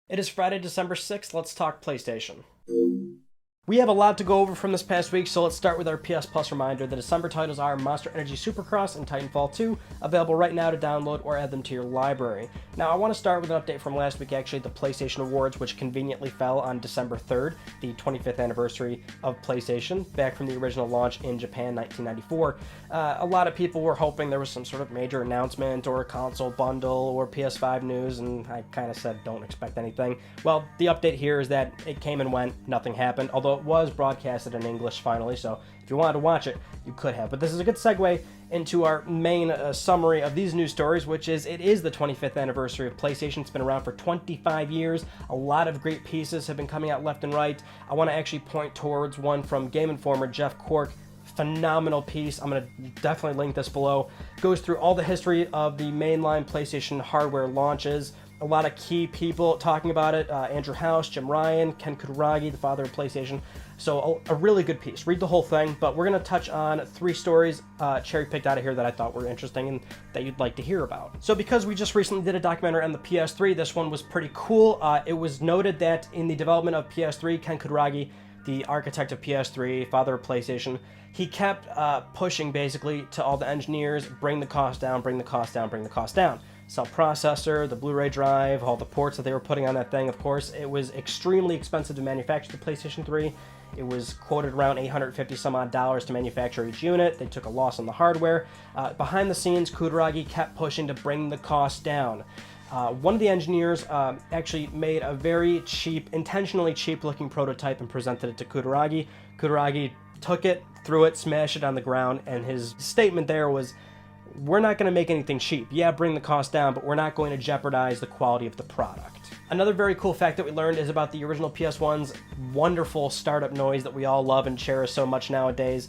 It is Friday, December 6th. Let's talk PlayStation. We have a lot to go over from this past week, so let's start with our PS Plus reminder. The December titles are Monster Energy Supercross and Titanfall 2, available right now to download or add them to your library. Now, I want to start with an update from last week, actually, the PlayStation Awards, which conveniently fell on December 3rd, the 25th anniversary of PlayStation, back from the original launch in Japan, 1994. A lot of people were hoping there was some sort of major announcement or a console bundle or PS5 news, and I kind of said don't expect anything. Well, the update here is that it came and went, nothing happened, although it was broadcasted in English finally, so if you wanted to watch it, you could have. But this is a good segue into our main summary of these news stories, which is it is the 25th anniversary of PlayStation. It's been around for 25 years. A lot of great pieces have been coming out left and right. I want to actually point towards one from Game Informer, Jeff Cork. Phenomenal piece. I'm going to definitely link this below. Goes through all the history of the mainline PlayStation hardware launches. A lot of key people talking about it. Andrew House, Jim Ryan, Ken Kutaragi, the father of PlayStation. So a really good piece. Read the whole thing, but we're going to touch on 3 stories cherry-picked out of here that I thought were interesting and that you'd like to hear about. So because we just recently did a documentary on the PS3, this one was pretty cool. It was noted that in the development of PS3, Ken Kutaragi, the architect of PS3, father of PlayStation, he kept pushing basically to all the engineers, bring the cost down, bring the cost down, bring the cost down. Cell processor, the Blu-ray drive, all the ports that they were putting on that thing, of course. It was extremely expensive to manufacture the PlayStation 3. It was quoted around $850 some odd to manufacture each unit. They took a loss on the hardware. Behind the scenes, Kutaragi kept pushing to bring the cost down. One of the engineers actually made a very cheap, intentionally cheap looking prototype and presented it to Kutaragi. Kutaragi took it, threw it, smashed it on the ground, and his statement there was, we're not going to make anything cheap. Yeah, bring the cost down, but we're not going to jeopardize the quality of the product. Another very cool fact that we learned is about the original PS1's wonderful startup noise that we all love and cherish so much nowadays.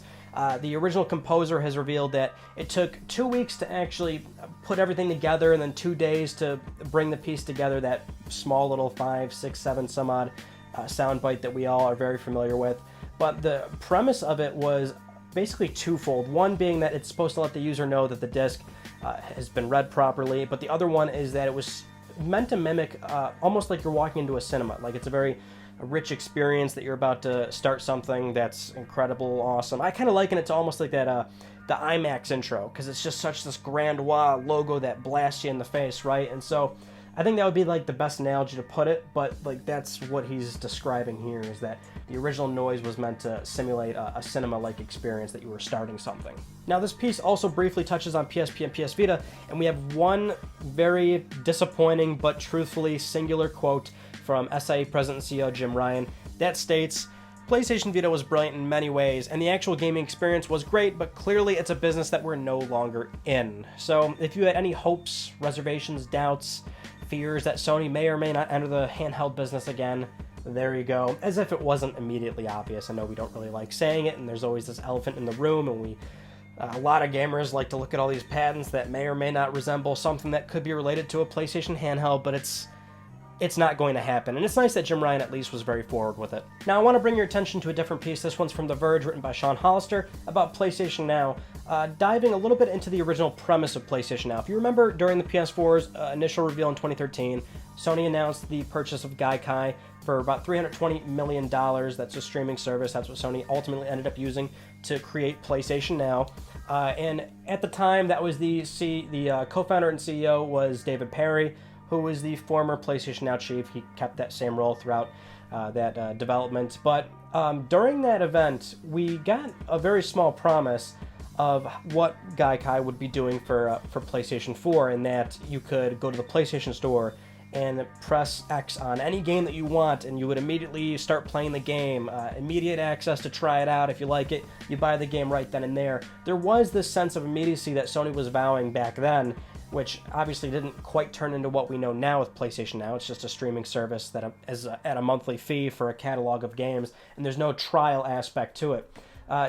The original composer has revealed that it took 2 weeks to actually put everything together and then 2 days to bring the piece together, that small little 5, 6, 7 some odd soundbite that we all are very familiar with. But the premise of it was basically twofold. One being that it's supposed to let the user know that the disc has been read properly, but the other one is that it was meant to mimic almost like you're walking into a cinema. Like it's a very rich experience that you're about to start something that's incredible, awesome. I kind of liken it to almost like that the IMAX intro, because it's just such this grand wow logo that blasts you in the face, right? And so I think that would be like the best analogy to put it, but like that's what he's describing here, is that the original noise was meant to simulate a cinema-like experience that you were starting something. Now this piece also briefly touches on PSP and PS Vita, and we have one very disappointing but truthfully singular quote from SIE President and CEO Jim Ryan that states, PlayStation Vita was brilliant in many ways, and the actual gaming experience was great, but clearly it's a business that we're no longer in. So if you had any hopes, reservations, doubts, fears that Sony may or may not enter the handheld business again, there you go. As if it wasn't immediately obvious. I know we don't really like saying it, and there's always this elephant in the room, and a lot of gamers like to look at all these patents that may or may not resemble something that could be related to a PlayStation handheld, but it's not going to happen. And it's nice that Jim Ryan at least was very forward with it. Now I want to bring your attention to a different piece. This one's from The Verge, written by Sean Hollister, about PlayStation Now, diving a little bit into the original premise of PlayStation Now. If you remember, during the PS4's initial reveal in 2013, Sony announced the purchase of Gaikai for about $320 million. That's a streaming service. That's what Sony ultimately ended up using to create PlayStation Now. And at the time, that was the co-founder and CEO was David Perry, who was the former PlayStation Now chief. He kept that same role throughout that development. But during that event, we got a very small promise of what Gaikai would be doing for PlayStation 4, in that you could go to the PlayStation Store and press X on any game that you want, and you would immediately start playing the game. Immediate access to try it out. If you like it, you buy the game right then and there. There was this sense of immediacy that Sony was vowing back then, which obviously didn't quite turn into what we know now with PlayStation Now. It's just a streaming service that is at a monthly fee for a catalog of games, and there's no trial aspect to it.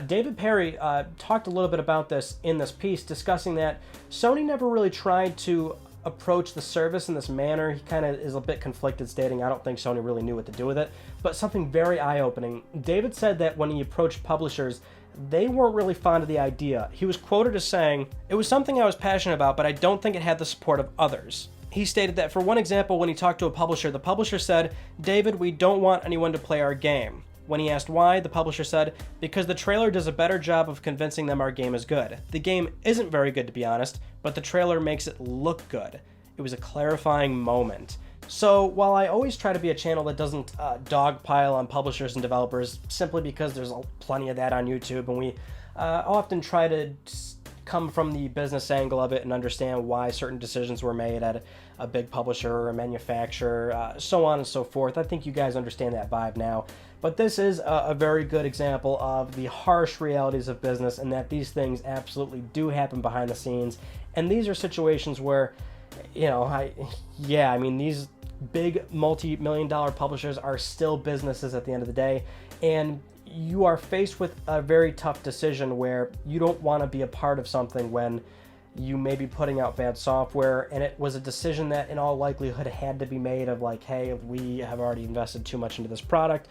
David Perry talked a little bit about this in this piece, discussing that Sony never really tried to approach the service in this manner. He kind of is a bit conflicted, stating, I don't think Sony really knew what to do with it, but something very eye-opening. David said that when he approached publishers, they weren't really fond of the idea. He was quoted as saying, "It was something I was passionate about, but I don't think it had the support of others." He stated that for one example, when he talked to a publisher, the publisher said, "David, we don't want anyone to play our game." When he asked why, the publisher said, "Because the trailer does a better job of convincing them our game is good. The game isn't very good, to be honest, but the trailer makes it look good." It was a clarifying moment. So while I always try to be a channel that doesn't dogpile on publishers and developers, simply because there's plenty of that on YouTube, and we often try to come from the business angle of it and understand why certain decisions were made at a big publisher or a manufacturer, so on and so forth. I think you guys understand that vibe now. But this is a very good example of the harsh realities of business, and that these things absolutely do happen behind the scenes. And these are situations where, you know, I mean, these big multi-million-dollar publishers are still businesses at the end of the day, and you are faced with a very tough decision where you don't want to be a part of something when you may be putting out bad software, and it was a decision that in all likelihood had to be made of like, hey, we have already invested too much into this product.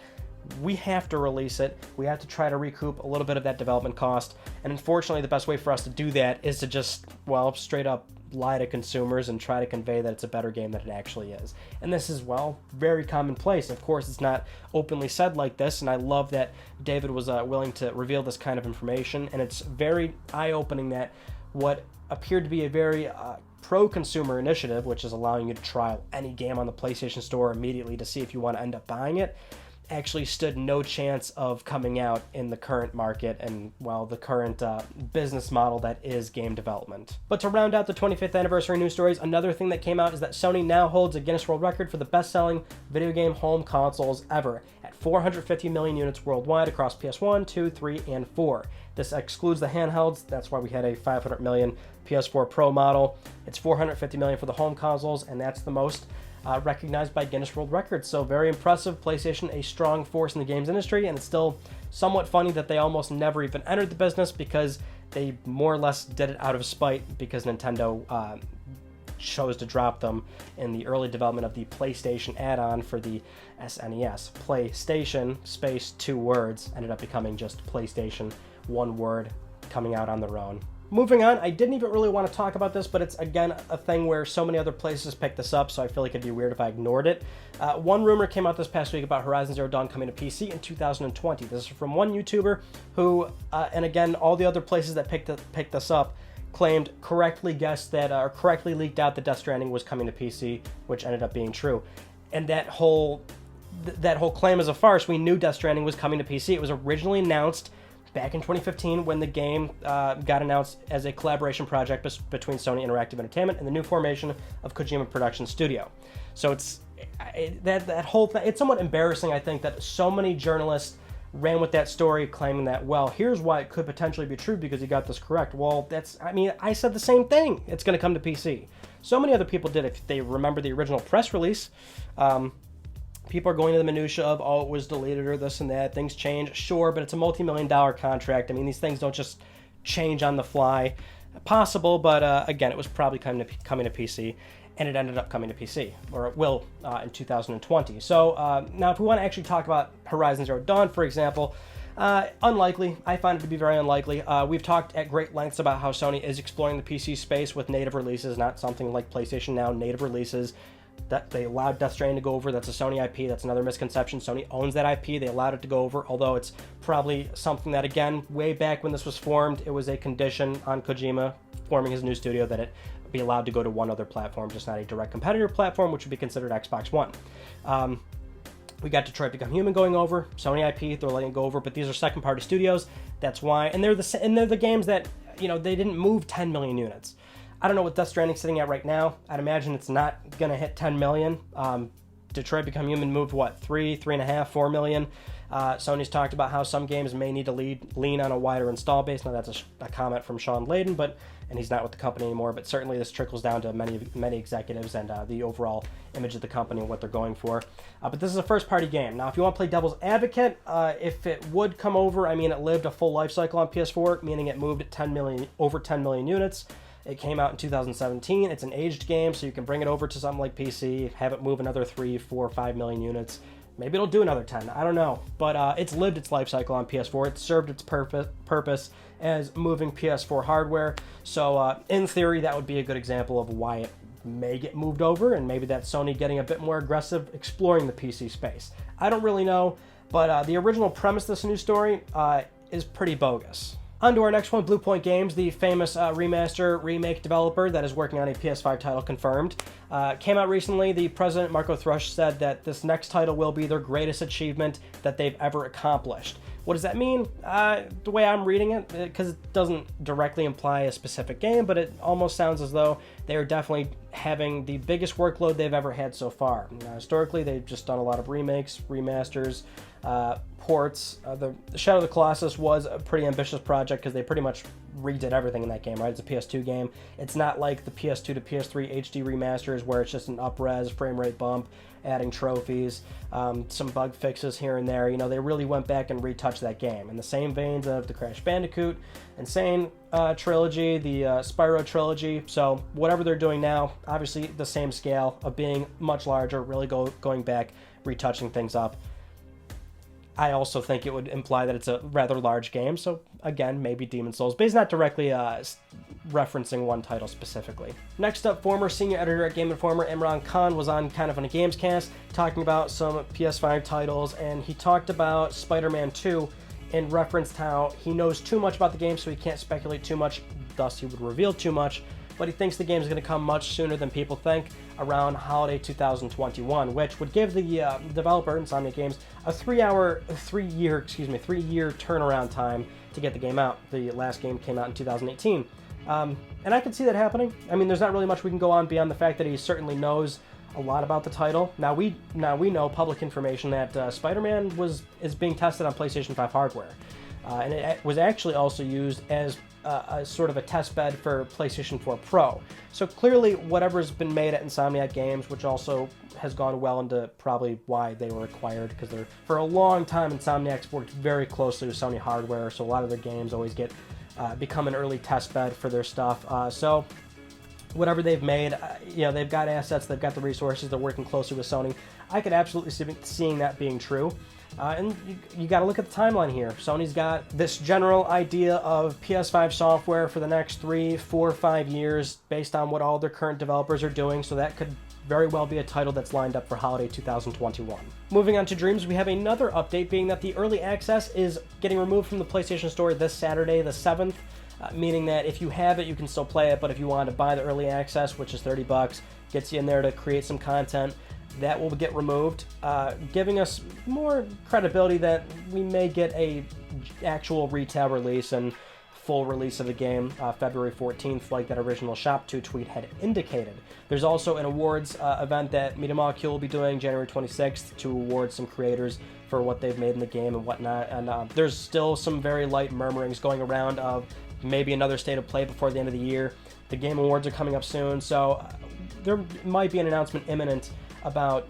We have to release it. We have to try to recoup a little bit of that development cost. And unfortunately, the best way for us to do that is to just, well, straight up lie to consumers and try to convey that it's a better game than it actually is. And this is, well, very commonplace. Of course, it's not openly said like this, and I love that David was willing to reveal this kind of information. And it's very eye-opening that what appeared to be a very pro-consumer initiative, which is allowing you to trial any game on the PlayStation Store immediately to see if you want to end up buying it, actually stood no chance of coming out in the current market and, well, the current business model that is game development. But to round out the 25th anniversary news stories, another thing that came out is that Sony now holds a Guinness World Record for the best-selling video game home consoles ever, at 450 million units worldwide across PS1, 2, 3, and 4. This excludes the handhelds. That's why we had a 500 million PS4 Pro model. It's 450 million for the home consoles, and that's the most recognized by Guinness World Records. So very impressive. PlayStation, a strong force in the games industry, and it's still somewhat funny that they almost never even entered the business because they more or less did it out of spite because Nintendo chose to drop them in the early development of the PlayStation add-on for the SNES. PlayStation, space, 2 words, ended up becoming just PlayStation, 1 word, coming out on their own. Moving on, I didn't even really want to talk about this, but it's, again, a thing where so many other places picked this up, so I feel like it'd be weird if I ignored it. One rumor came out this past week about Horizon Zero Dawn coming to PC in 2020. This is from one YouTuber who, and again, all the other places that picked this up, claimed correctly guessed that, or correctly leaked out that Death Stranding was coming to PC, which ended up being true. And that whole claim is a farce. We knew Death Stranding was coming to PC. It was originally announced back in 2015 when the game got announced as a collaboration project between Sony Interactive Entertainment and the new formation of Kojima Production Studio. So it's that whole thing. It's somewhat embarrassing, I think, that so many journalists ran with that story claiming that, well, here's why it could potentially be true because you got this correct. Well, I said the same thing. It's going to come to PC. So many other people did. If they remember the original press release, people are going to the minutia of, oh, it was deleted or this and that. Things change. Sure, but it's a multi-million-dollar contract. I mean, these things don't just change on the fly. Possible, but again, it was probably coming to PC, and it ended up coming to PC, or it will in 2020. So now if we want to actually talk about Horizon Zero Dawn, for example, unlikely. I find it to be very unlikely. We've talked at great lengths about how Sony is exploring the PC space with native releases, not something like PlayStation Now, native releases. That they allowed Death Stranding to go over. That's a Sony IP. That's another misconception. Sony owns that IP. They allowed it to go over, although it's probably something that, again, way back when this was formed, it was a condition on Kojima forming his new studio that it be allowed to go to one other platform, just not a direct competitor platform, which would be considered Xbox One. We got Detroit Become Human going over, Sony IP, they're letting it go over, but these are second-party studios. That's why, and they're the games that, you know, they didn't move 10 million units. I don't know what Death Stranding's sitting at right now. I'd imagine it's not going to hit 10 million. Detroit Become Human moved, what, 3.5, 4 million? Sony's talked about how some games may need to lean on a wider install base. Now, that's a comment from Sean Layden, and he's not with the company anymore, but certainly this trickles down to many executives and the overall image of the company and what they're going for. But this is a first-party game. Now, if you want to play devil's advocate, if it would come over, I mean, it lived a full life cycle on PS4, meaning it moved at over 10 million units. It came out in 2017. It's an aged game, so you can bring it over to something like PC, have it move another 3, 4, 5 million units. Maybe it'll do another 10. I don't know. But it's lived its life cycle on PS4. It served its purpose as moving PS4 hardware. So in theory, that would be a good example of why it may get moved over, and maybe that's Sony getting a bit more aggressive exploring the PC space. I don't really know, but the original premise of this news story is pretty bogus. On to our next one, Bluepoint Games, the famous remaster remake developer that is working on a PS5 title confirmed. Came out recently. The president, Marco Thrush, said that this next title will be their greatest achievement that they've ever accomplished. What does that mean? The way I'm reading it, because it doesn't directly imply a specific game, but it almost sounds as though they are definitely having the biggest workload they've ever had so far. Historically, they've just done a lot of remakes, remasters, ports. The Shadow of the Colossus was a pretty ambitious project because they pretty much redid everything in that game, right? It's a PS2 game. It's not like the PS2 to PS3 HD remasters where it's just an up-res frame rate bump, adding trophies, some bug fixes here and there. You know, they really went back and retouched that game. In the same veins of the Crash Bandicoot, Insane trilogy, the Spyro trilogy. So whatever they're doing now, obviously the same scale of being much larger, really going back, retouching things up. I also think it would imply that it's a rather large game, so again, maybe Demon's Souls, but he's not directly referencing one title specifically. Next up, former senior editor at Game Informer Imran Khan was on kind of on a Gamescast talking about some PS5 titles, and he talked about Spider-Man 2 and referenced how he knows too much about the game, so he can't speculate too much, thus he would reveal too much, but he thinks the game is going to come much sooner than people think, around holiday 2021, which would give the developer, Insomniac Games, a 3-year turnaround time to get the game out. The last game came out in 2018. And I can see that happening. I mean, there's not really much we can go on beyond the fact that he certainly knows a lot about the title. Now we know public information that Spider-Man is being tested on PlayStation 5 hardware. And it was actually also used as a sort of a test bed for PlayStation 4 Pro. So clearly whatever's been made at Insomniac Games, which also has gone well into probably why they were acquired, because for a long time Insomniac's worked very closely with Sony hardware, so a lot of their games always become an early test bed for their stuff. So whatever they've made, they've got assets, they've got the resources, they're working closely with Sony. I could absolutely see seeing that being true. And you got to look at the timeline here. Sony's got this general idea of PS5 software for the next 3, 4, 5 years based on what all their current developers are doing, so that could very well be a title that's lined up for holiday 2021. Moving on to Dreams, we have another update being that the early access is getting removed from the PlayStation Store this Saturday, the 7th, meaning that if you have it, you can still play it, but if you want to buy the early access, which is $30, gets you in there to create some content, that will get removed, giving us more credibility that we may get a actual retail release and full release of the game February 14th, like that original Shop 2 tweet had indicated. There's also an awards event that Media Molecule will be doing January 26th to award some creators for what they've made in the game and whatnot, and there's still some very light murmurings going around of maybe another state of play before the end of the year. The Game Awards are coming up soon, so there might be an announcement imminent about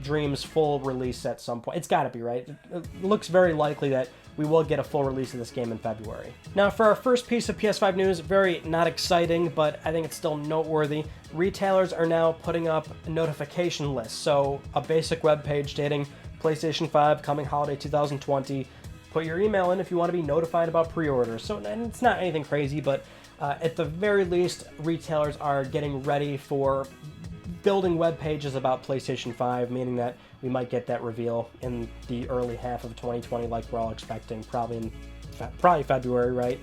Dream's full release at some point. It's got to be, right? It looks very likely that we will get a full release of this game in February. Now, for our first piece of PS5 news, very not exciting, but I think it's still noteworthy. Retailers are now putting up notification lists. So a basic web page stating PlayStation 5 coming holiday 2020. Put your email in if you want to be notified about pre-orders. So, and it's not anything crazy, but at the very least, retailers are getting ready for building web pages about PlayStation 5, meaning that we might get that reveal in the early half of 2020, like we're all expecting, probably February, right?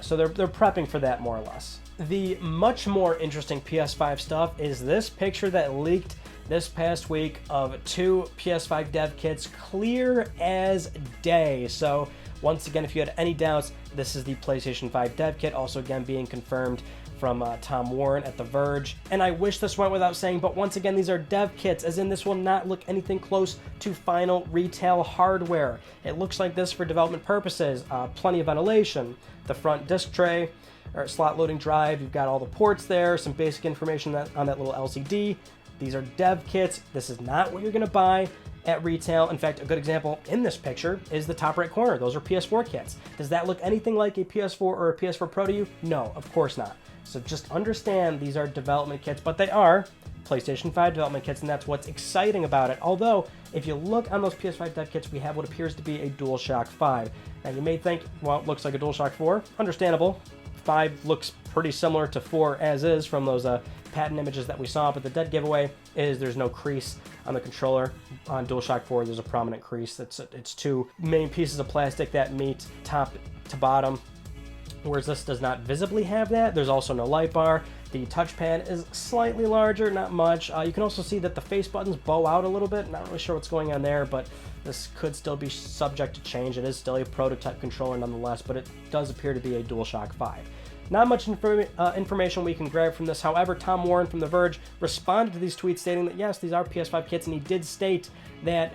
So they're prepping for that more or less. The much more interesting PS5 stuff is this picture that leaked this past week of 2 PS5 dev kits, clear as day. So once again, if you had any doubts, this is the PlayStation 5 dev kit, also again being confirmed from Tom Warren at The Verge. And I wish this went without saying, but once again, these are dev kits, as in this will not look anything close to final retail hardware. It looks like this for development purposes. Plenty of ventilation, the front disc tray, or slot loading drive, you've got all the ports there, some basic information on that little LCD. These are dev kits. This is not what you're gonna buy at retail. In fact, a good example in this picture is the top right corner. Those are PS4 kits. Does that look anything like a PS4 or a PS4 Pro to you? No, of course not. So just understand these are development kits, but they are PlayStation 5 development kits, and that's what's exciting about it. Although, if you look on those PS5 dev kits, we have what appears to be a DualShock 5. Now, you may think, well, it looks like a DualShock 4. Understandable. 5 looks pretty similar to 4 as is from those patent images that we saw, but the dead giveaway is there's no crease on the controller. On DualShock 4, there's a prominent crease. It's two main pieces of plastic that meet top to bottom, whereas this does not visibly have that. There's also no light bar. The touchpad is slightly larger, not much. You can also see that the face buttons bow out a little bit. Not really sure what's going on there, but this could still be subject to change. It is still a prototype controller nonetheless, but it does appear to be a DualShock 5. Not much information we can grab from this. However, Tom Warren from The Verge responded to these tweets stating that yes, these are PS5 kits, and he did state that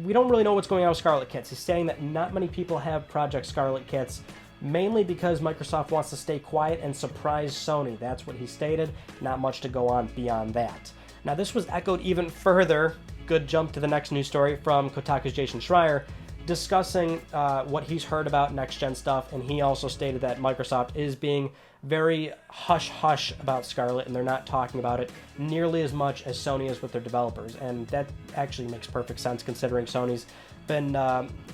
we don't really know what's going on with Scarlett kits. He's saying that not many people have Project Scarlett kits, mainly because Microsoft wants to stay quiet and surprise Sony. That's what he stated. Not much to go on beyond that. Now, this was echoed even further. Good jump to the next news story from Kotaku's Jason Schreier, discussing what he's heard about next-gen stuff, and he also stated that Microsoft is being very hush-hush about Scarlett, and they're not talking about it nearly as much as Sony is with their developers, and that actually makes perfect sense considering Sony's been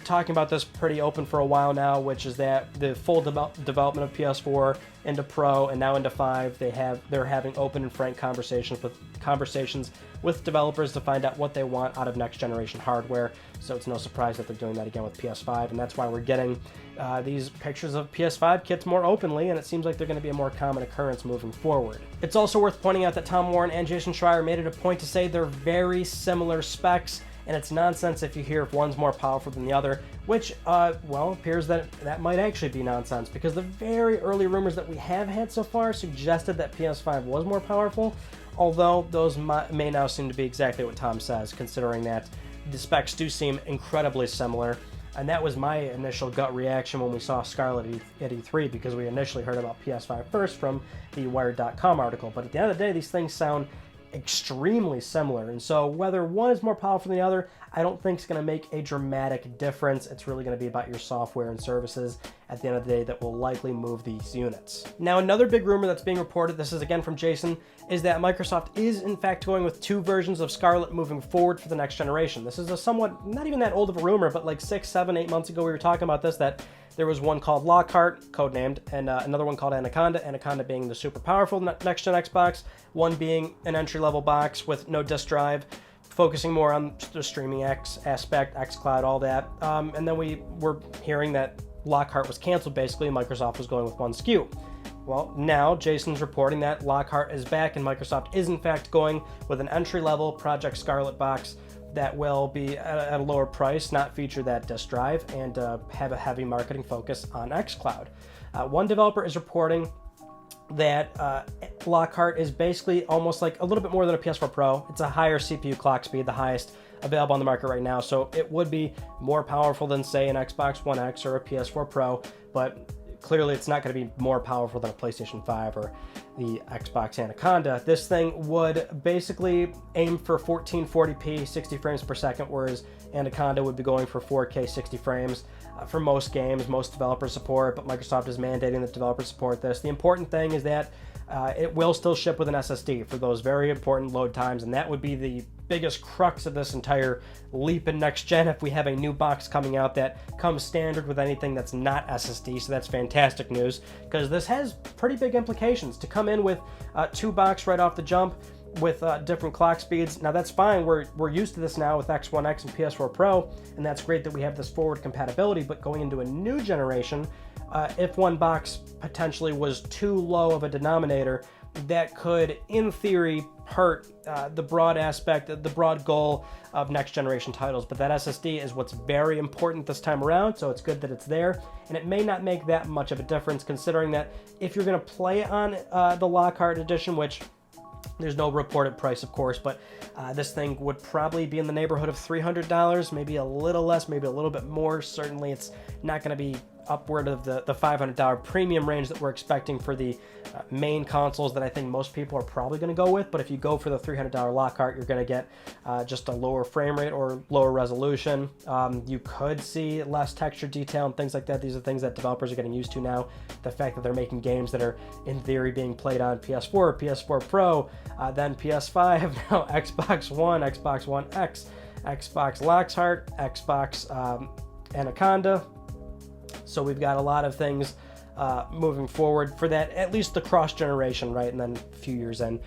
talking about this pretty open for a while now, which is that the full development of PS4 into Pro and now into 5, they're having open and frank conversations with developers to find out what they want out of next generation hardware. So it's no surprise that they're doing that again with PS5, and that's why we're getting these pictures of PS5 kits more openly, and it seems like they're going to be a more common occurrence moving forward. It's also worth pointing out that Tom Warren and Jason Schreier made it a point to say they're very similar specs, and it's nonsense if you hear if one's more powerful than the other, which, well, appears that might actually be nonsense, because the very early rumors that we have had so far suggested that PS5 was more powerful, although those may now seem to be exactly what Tom says, considering that the specs do seem incredibly similar. And that was my initial gut reaction when we saw Scarlett at E3, because we initially heard about PS5 first from the Wired.com article. But at the end of the day, these things sound extremely similar, and so whether one is more powerful than the other, I don't think it's going to make a dramatic difference. It's really going to be about your software and services at the end of the day that will likely move these units. Now, another big rumor that's being reported, this is again from Jason, is that Microsoft is in fact going with 2 versions of Scarlett moving forward for the next generation. This is a somewhat, not even that old of a rumor, but like 6, 7, 8 months ago we were talking about this, that there was one called Lockhart, codenamed, and another one called Anaconda being the super powerful next-gen Xbox, one being an entry-level box with no disk drive, focusing more on the streaming aspect, xCloud, all that. And then we were hearing that Lockhart was canceled, basically, and Microsoft was going with one SKU. Well, now Jason's reporting that Lockhart is back, and Microsoft is in fact going with an entry-level Project Scarlett box that will be at a lower price, not feature that disk drive, and have a heavy marketing focus on xCloud. One developer is reporting that Lockhart is basically almost like a little bit more than a PS4 Pro. It's a higher CPU clock speed, the highest available on the market right now, so it would be more powerful than, say, an Xbox One X or a PS4 Pro, but clearly it's not going to be more powerful than a PlayStation 5 or the Xbox Anaconda. This thing would basically aim for 1440p 60 frames per second, whereas Anaconda would be going for 4K 60 frames for most games. Most developers support, but Microsoft is mandating that developers support this. The important thing is that it will still ship with an SSD for those very important load times, and that would be the biggest crux of this entire leap in next gen if we have a new box coming out that comes standard with anything that's not SSD. So that's fantastic news, because this has pretty big implications. To come in with 2 box right off the jump with different clock speeds, now that's fine. We're used to this now with X1 X and PS4 Pro, and that's great that we have this forward compatibility. But going into a new generation, if one box potentially was too low of a denominator, that could, in theory, hurt the broad aspect, the broad goal of next generation titles. But that SSD is what's very important this time around, so it's good that it's there. And it may not make that much of a difference, considering that if you're going to play on the Lockhart edition, which there's no reported price, of course, but this thing would probably be in the neighborhood of $300, maybe a little less, maybe a little bit more. Certainly it's not going to be upward of the $500 premium range that we're expecting for the main consoles that I think most people are probably going to go with. But if you go for the $300 Lockhart, you're going to get just a lower frame rate or lower resolution. You could see less texture detail and things like that. These are things that developers are getting used to now. The fact that they're making games that are in theory being played on PS4, PS4 Pro, then PS5, now Xbox One, Xbox One X, Xbox Lockhart, Xbox Anaconda. So we've got a lot of things moving forward for that, at least the cross generation, right? And then a few years in,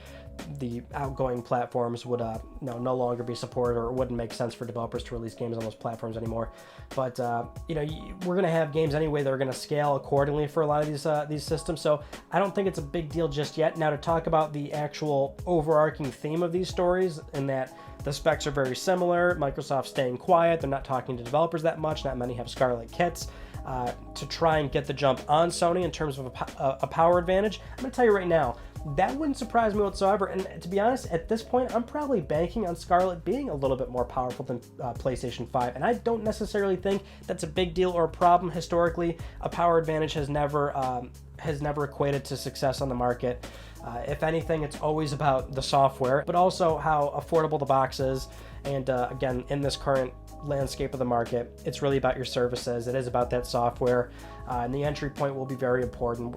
the outgoing platforms would no longer be supported, or it wouldn't make sense for developers to release games on those platforms anymore. But we're going to have games anyway that are going to scale accordingly for a lot of these systems, so I don't think it's a big deal just yet. Now, to talk about the actual overarching theme of these stories, in that the specs are very similar, Microsoft's staying quiet, they're not talking to developers that much, not many have Scarlett kits, to try and get the jump on Sony in terms of a power advantage. I'm going to tell you right now, that wouldn't surprise me whatsoever, and to be honest, at this point, I'm probably banking on Scarlett being a little bit more powerful than PlayStation 5, and I don't necessarily think that's a big deal or a problem. Historically, a power advantage has never equated to success on the market. If anything, it's always about the software, but also how affordable the box is, and again, in this current landscape of the market, it's really about your services. It is about that software, and the entry point will be very important.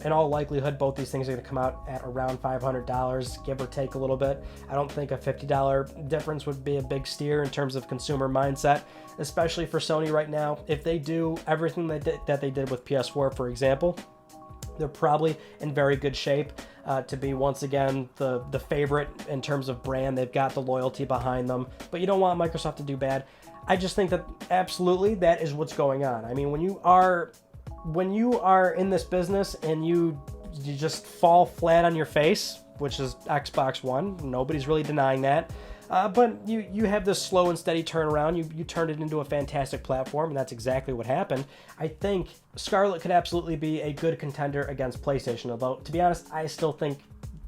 In all likelihood, both these things are going to come out at around $500, give or take a little bit. I don't think a $50 difference would be a big steer in terms of consumer mindset, especially for Sony right now. If they do everything that they did with PS4, for example, they're probably in very good shape to be, once again, the favorite in terms of brand. They've got the loyalty behind them, but you don't want Microsoft to do bad. I just think that absolutely that is what's going on. I mean, when you are in this business and you just fall flat on your face, which is Xbox One, nobody's really denying that. But you have this slow and steady turnaround. You turned it into a fantastic platform, and that's exactly what happened. I think Scarlett could absolutely be a good contender against PlayStation, although, to be honest, I still think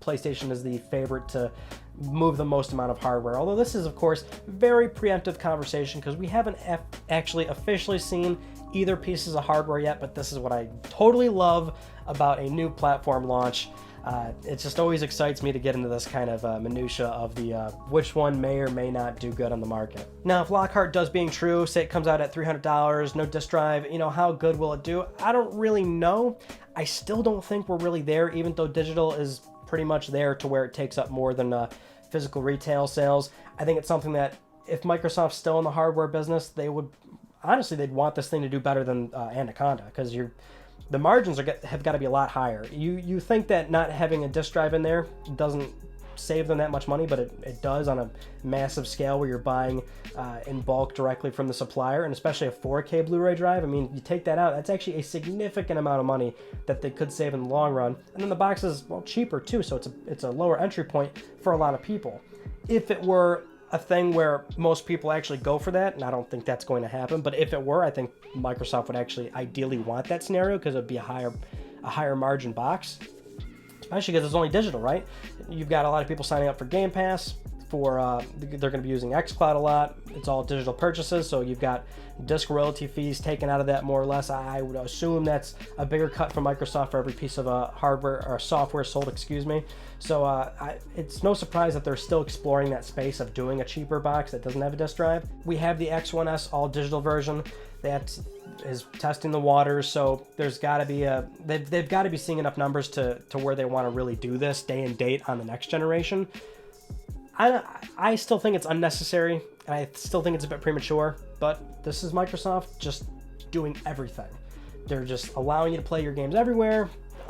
PlayStation is the favorite to move the most amount of hardware. Although this is, of course, very preemptive conversation because we haven't actually officially seen either pieces of hardware yet, but this is what I totally love about a new platform launch. It just always excites me to get into this kind of minutia of the which one may or may not do good on the market. Now, if Lockhart does being true, say it comes out at $300, no disk drive, how good will it do? I don't really know. I still don't think we're really there, even though digital is pretty much there to where it takes up more than physical retail sales. I think it's something that if Microsoft's still in the hardware business, they'd want this thing to do better than Anaconda, because the margins have got to be a lot higher. You think that not having a disk drive in there doesn't save them that much money, but it does on a massive scale where you're buying in bulk directly from the supplier, and especially a 4K Blu-ray drive. I mean, you take that out, that's actually a significant amount of money that they could save in the long run. And then the box is, well, cheaper too, so it's a lower entry point for a lot of people. If it were a thing where most people actually go for that, and I don't think that's going to happen, but if it were, I think Microsoft would actually ideally want that scenario because it'd be a higher margin box, especially because it's only digital, right? You've got a lot of people signing up for Game Pass, they're going to be using xCloud a lot. It's all digital purchases, so you've got disc royalty fees taken out of that more or less. I would assume that's a bigger cut from Microsoft for every piece of hardware or software sold, So it's no surprise that they're still exploring that space of doing a cheaper box that doesn't have a disk drive. We have the X1S all digital version that is testing the waters, so there's got to be they've got to be seeing enough numbers to where they want to really do this day and date on the next generation. I still think it's unnecessary, and I still think it's a bit premature, but this is Microsoft just doing everything. They're just allowing you to play your games everywhere.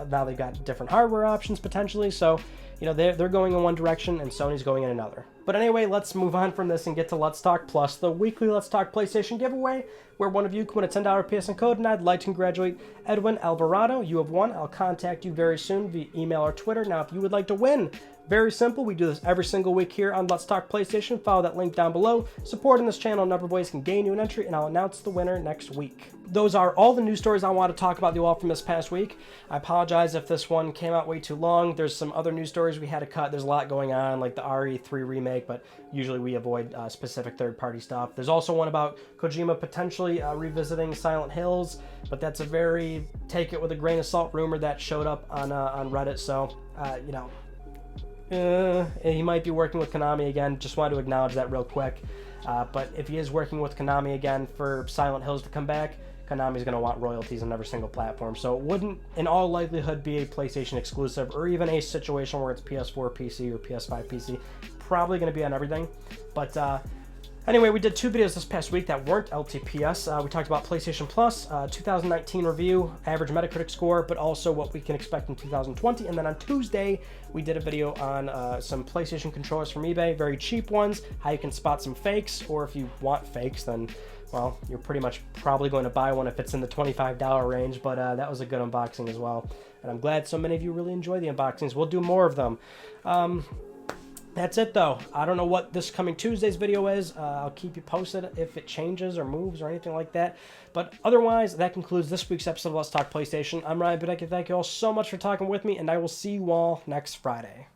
Now they've got different hardware options potentially, so they're going in one direction and Sony's going in another. But anyway, let's move on from this and get to Let's Talk Plus, the weekly Let's Talk PlayStation giveaway, where one of you can win a $10 PSN code, and I'd like to congratulate Edwin Alvarado. You have won. I'll contact you very soon via email or Twitter. Now, if you would like to win, very simple. We do this every single week here on Let's Talk PlayStation. Follow that link down below. Supporting this channel, a number of ways can gain you an entry, and I'll announce the winner next week. Those are all the news stories I want to talk about you all from this past week. I apologize if this one came out way too long. There's some other news stories we had to cut. There's a lot going on, like the RE3 remake, but usually we avoid specific third-party stuff. There's also one about Kojima potentially revisiting Silent Hills, but that's a very take it with a grain of salt rumor that showed up on Reddit, so, he might be working with Konami again. Just wanted to acknowledge that real quick. But if he is working with Konami again for Silent Hills to come back, Konami's going to want royalties on every single platform. So it wouldn't, in all likelihood, be a PlayStation exclusive or even a situation where it's PS4 PC or PS5 PC. Probably going to be on everything. But Anyway, we did 2 videos this past week that weren't LTPS. We talked about PlayStation Plus, 2019 review, average Metacritic score, but also what we can expect in 2020. And then on Tuesday, we did a video on some PlayStation controllers from eBay, very cheap ones, how you can spot some fakes, or if you want fakes, then, well, you're pretty much probably going to buy one if it's in the $25 range, but that was a good unboxing as well. And I'm glad so many of you really enjoy the unboxings. We'll do more of them. That's it, though. I don't know what this coming Tuesday's video is. I'll keep you posted if it changes or moves or anything like that. But otherwise, that concludes this week's episode of Let's Talk PlayStation. I'm Ryan Becker. Thank you all so much for talking with me, and I will see you all next Friday.